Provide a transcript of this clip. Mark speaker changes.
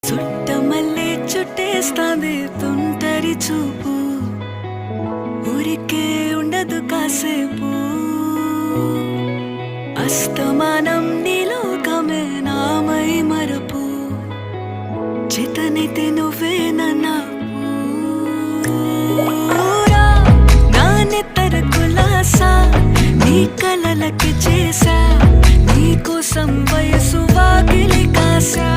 Speaker 1: చుట్టమల్లే చుట్టేస్తాంది తుంటరి చూపు, ఊరికే ఉండదు కాసేపు. అస్తమానం నీలోకమే నామై మరపు, చేతనైతే నువ్వే నాన్నెత్తర కులాసా నీ కలలకి చేసా, నీ కోసం వయసు వాకిలి కాసా.